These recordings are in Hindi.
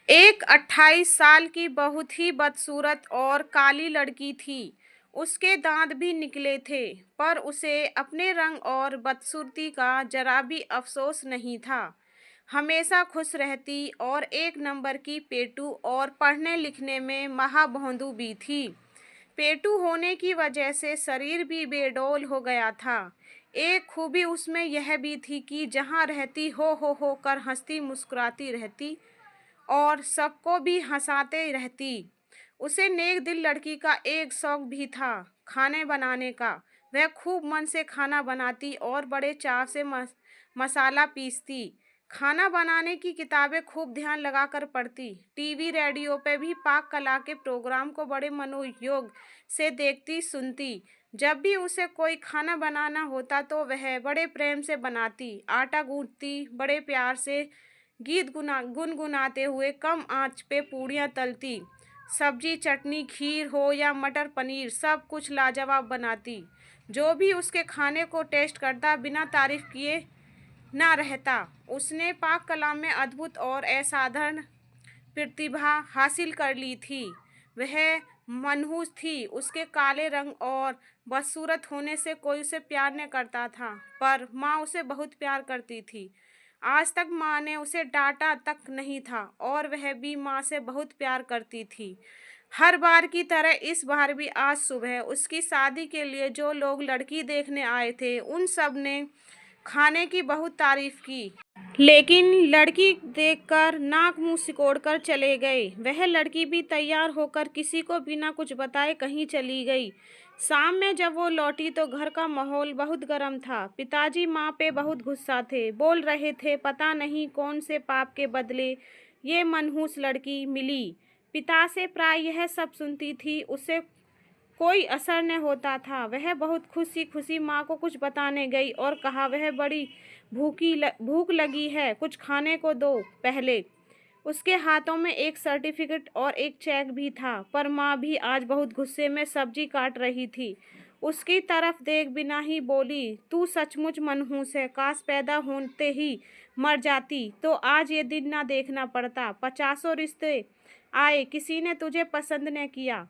एक 28 साल की बहुत ही बदसूरत और काली लड़की थी। उसके दांत भी निकले थे, पर उसे अपने रंग और बदसूरती का जरा भी अफसोस नहीं था। हमेशा खुश रहती और एक नंबर की पेटू और पढ़ने लिखने में महाभोंदू भी थी। पेटू होने की वजह से शरीर भी बेडौल हो गया था। एक खूबी उसमें यह भी थी कि जहाँ रहती हो कर हंसती मुस्कुराती रहती और सबको भी हंसाते रहती। उसे नेक दिल लड़की का एक शौक भी था, खाने बनाने का। वह खूब मन से खाना बनाती और बड़े चाव से मसाला पीसती। खाना बनाने की किताबें खूब ध्यान लगाकर पढ़ती। टीवी रेडियो पे भी पाक कला के प्रोग्राम को बड़े मनोयोग से देखती सुनती। जब भी उसे कोई खाना बनाना होता तो वह बड़े प्रेम से बनाती। आटा गूंथती बड़े प्यार से, गीत गुनगुनाते हुए कम आंच पे पूड़ियाँ तलती। सब्जी चटनी खीर हो या मटर पनीर, सब कुछ लाजवाब बनाती। जो भी उसके खाने को टेस्ट करता बिना तारीफ किए ना रहता। उसने पाक कला में अद्भुत और असाधारण प्रतिभा हासिल कर ली थी। वह मनहूस थी। उसके काले रंग और बदसूरत होने से कोई उसे प्यार न करता था, पर माँ उसे बहुत प्यार करती थी। आज तक माँ ने उसे डांटा तक नहीं था और वह भी माँ से बहुत प्यार करती थी। हर बार की तरह इस बार भी आज सुबह उसकी शादी के लिए जो लोग लड़की देखने आए थे उन सब ने खाने की बहुत तारीफ की, लेकिन लड़की देखकर नाक मुंह सिकोड़कर चले गए। वह लड़की भी तैयार होकर किसी को बिना कुछ बताए कहीं चली गई। शाम में जब वो लौटी तो घर का माहौल बहुत गर्म था। पिताजी माँ पे बहुत गुस्सा थे, बोल रहे थे पता नहीं कौन से पाप के बदले ये मनहूस लड़की मिली। पिता से प्राय यह सब सुनती थी, उसे कोई असर न होता था। वह बहुत खुशी खुशी माँ को कुछ बताने गई और कहा वह बड़ी भूख लगी है, कुछ खाने को दो पहले। उसके हाथों में एक सर्टिफिकेट और एक चेक भी था, पर माँ भी आज बहुत गुस्से में सब्जी काट रही थी। उसकी तरफ देख बिना ही बोली, तू सचमुच मनहूस है, काश पैदा होते ही मर जाती तो आज ये दिन ना देखना पड़ता। 50 रिश्ते आए, किसी ने तुझे पसंद न किया।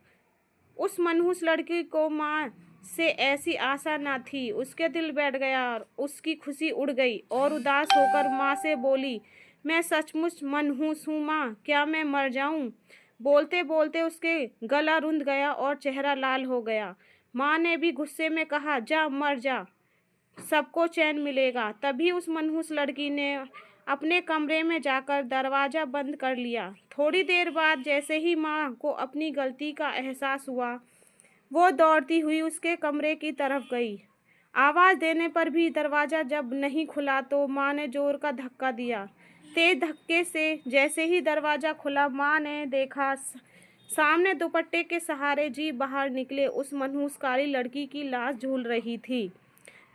उस मनहूस लड़की को माँ से ऐसी आशा न थी। उसके दिल बैठ गया और उसकी खुशी उड़ गई और उदास होकर माँ से बोली, मैं सचमुच मनहूस हूँ माँ, क्या मैं मर जाऊँ? बोलते बोलते उसके गला रुंध गया और चेहरा लाल हो गया। माँ ने भी गुस्से में कहा, जा मर जा, सबको चैन मिलेगा। तभी उस मनहूस लड़की ने अपने कमरे में जाकर दरवाज़ा बंद कर लिया। थोड़ी देर बाद जैसे ही माँ को अपनी गलती का एहसास हुआ, वो दौड़ती हुई उसके कमरे की तरफ गई। आवाज़ देने पर भी दरवाज़ा जब नहीं खुला तो माँ ने जोर का धक्का दिया। तेज धक्के से जैसे ही दरवाज़ा खुला, माँ ने देखा सामने दुपट्टे के सहारे जी बाहर निकले उस मनहूस काली लड़की की लाश झूल रही थी।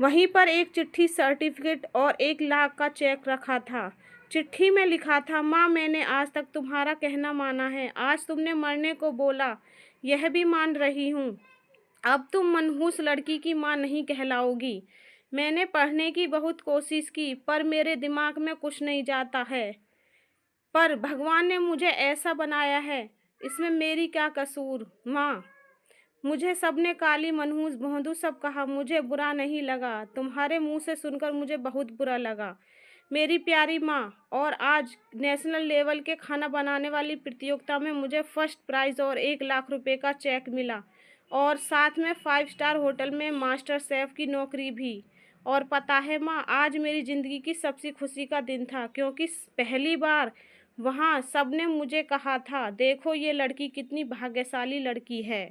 वहीं पर एक चिट्ठी, सर्टिफिकेट और 1 लाख का चेक रखा था। चिट्ठी में लिखा था, माँ मैंने आज तक तुम्हारा कहना माना है, आज तुमने मरने को बोला यह भी मान रही हूँ। अब तुम मनहूस लड़की की माँ नहीं कहलाओगी। मैंने पढ़ने की बहुत कोशिश की पर मेरे दिमाग में कुछ नहीं जाता है, पर भगवान ने मुझे ऐसा बनाया है, इसमें मेरी क्या कसूर माँ? मुझे सबने काली मनहूस भोंदू सब कहा, मुझे बुरा नहीं लगा। तुम्हारे मुंह से सुनकर मुझे बहुत बुरा लगा मेरी प्यारी माँ। और आज नेशनल लेवल के खाना बनाने वाली प्रतियोगिता में मुझे फर्स्ट प्राइज़ और 1 लाख रुपए का चेक मिला और साथ में 5 स्टार होटल में मास्टर शेफ़ की नौकरी भी। और पता है माँ, आज मेरी ज़िंदगी की सबसे खुशी का दिन था, क्योंकि पहली बार वहाँ सबने मुझे कहा था, देखो ये लड़की कितनी भाग्यशाली लड़की है।